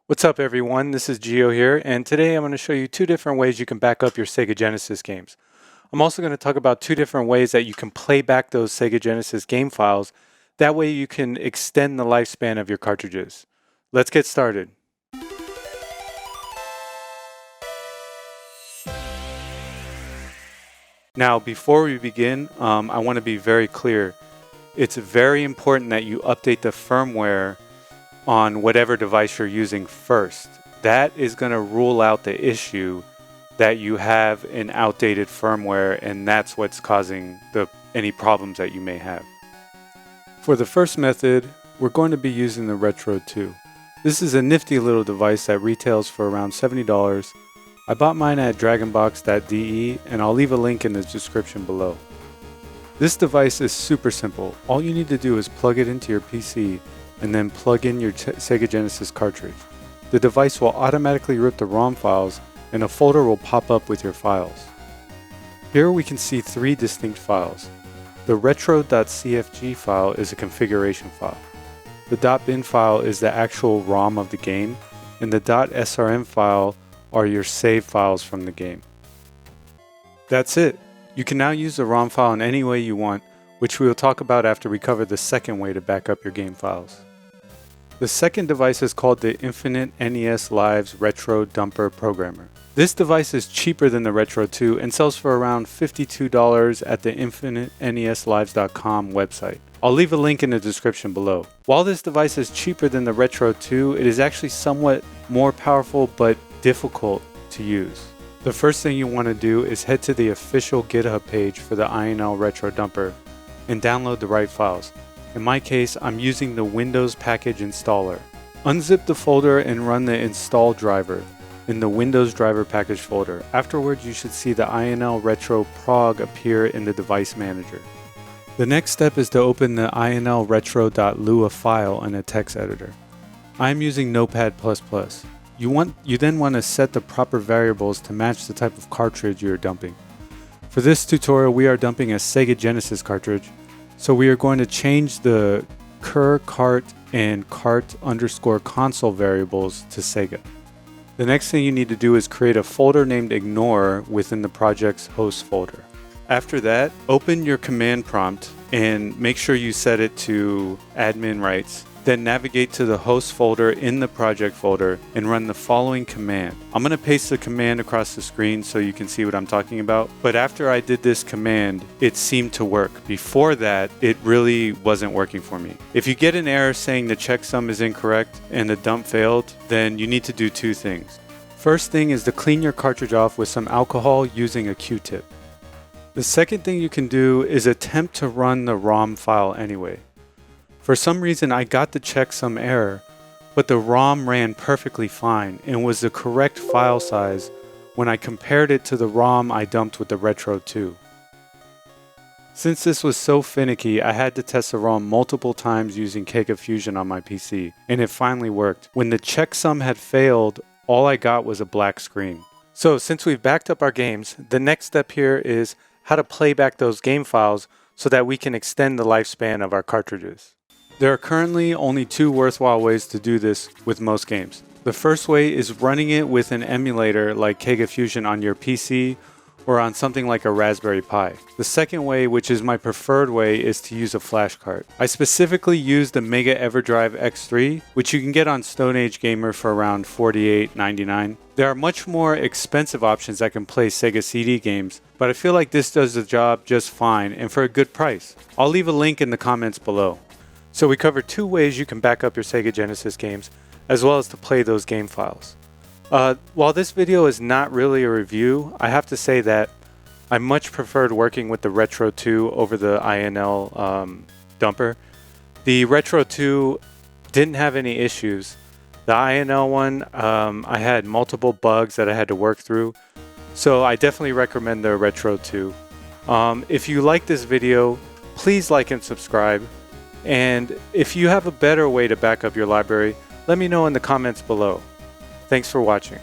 What's up everyone, this is Gio here, and today I'm going to show you two different ways you can back up your Sega Genesis games. I'm also going to talk about two different ways that you can play back those Sega Genesis game files. That way you can extend the lifespan of your cartridges. Let's get started. Now before we begin, I want to be very clear. It's very important that you update the firmware on whatever device you're using first. That is going to rule out the issue that you have an outdated firmware, and that's what's causing any problems that you may have. For the first method, we're going to be using the Retro 2. This is a nifty little device that retails for around $70. I bought mine at dragonbox.de, and I'll leave a link in the description below. This device is super simple. All you need to do is plug it into your PC and then plug in your Sega Genesis cartridge. The device will automatically rip the ROM files and a folder will pop up with your files. Here we can see three distinct files. The retro.cfg file is a configuration file. The .bin file is the actual ROM of the game, and the .srm file are your save files from the game. That's it. You can now use the ROM file in any way you want, which we will talk about after we cover the second way to back up your game files. The second device is called the Infinite NES Lives Retro Dumper Programmer. This device is cheaper than the Retro 2 and sells for around $52 at the InfiniteNESLives.com website. I'll leave a link in the description below. While this device is cheaper than the Retro 2, it is actually somewhat more powerful but difficult to use. The first thing you want to do is head to the official GitHub page for the INL Retro Dumper and download the right files. In my case, I'm using the Windows package installer. Unzip the folder and run the install driver in the Windows driver package folder. Afterwards, you should see the INL Retro prog appear in the device manager. The next step is to open the INL Retro.lua file in a text editor. I'm using Notepad++. You then want to set the proper variables to match the type of cartridge you're dumping. For this tutorial, we are dumping a Sega Genesis cartridge, so we are going to change the cart and cart_console variables to Sega. The next thing you need to do is create a folder named ignore within the project's host folder. After that, open your command prompt and make sure you set it to admin rights. Then navigate to the host folder in the project folder and run the following command. I'm going to paste the command across the screen so you can see what I'm talking about. But after I did this command, it seemed to work. Before that, it really wasn't working for me. If you get an error saying the checksum is incorrect and the dump failed, then you need to do two things. First thing is to clean your cartridge off with some alcohol using a Q-tip. The second thing you can do is attempt to run the ROM file anyway. For some reason, I got the checksum error, but the ROM ran perfectly fine and was the correct file size when I compared it to the ROM I dumped with the Retro 2. Since this was so finicky, I had to test the ROM multiple times using Kega Fusion on my PC, and it finally worked. When the checksum had failed, all I got was a black screen. So since we've backed up our games, the next step here is how to play back those game files so that we can extend the lifespan of our cartridges. There are currently only two worthwhile ways to do this with most games. The first way is running it with an emulator like Kega Fusion on your PC or on something like a Raspberry Pi. The second way, which is my preferred way, is to use a flash card. I specifically used the Mega EverDrive X3, which you can get on Stone Age Gamer for around $48.99. There are much more expensive options that can play Sega CD games, but I feel like this does the job just fine and for a good price. I'll leave a link in the comments below. So we covered two ways you can back up your Sega Genesis games, as well as to play those game files. While this video is not really a review, I have to say that I much preferred working with the Retro 2 over the INL dumper. The Retro 2 didn't have any issues. The INL one, I had multiple bugs that I had to work through, so I definitely recommend the Retro 2. If you like this video, please like and subscribe. And if you have a better way to back up your library, let me know in the comments below. Thanks for watching.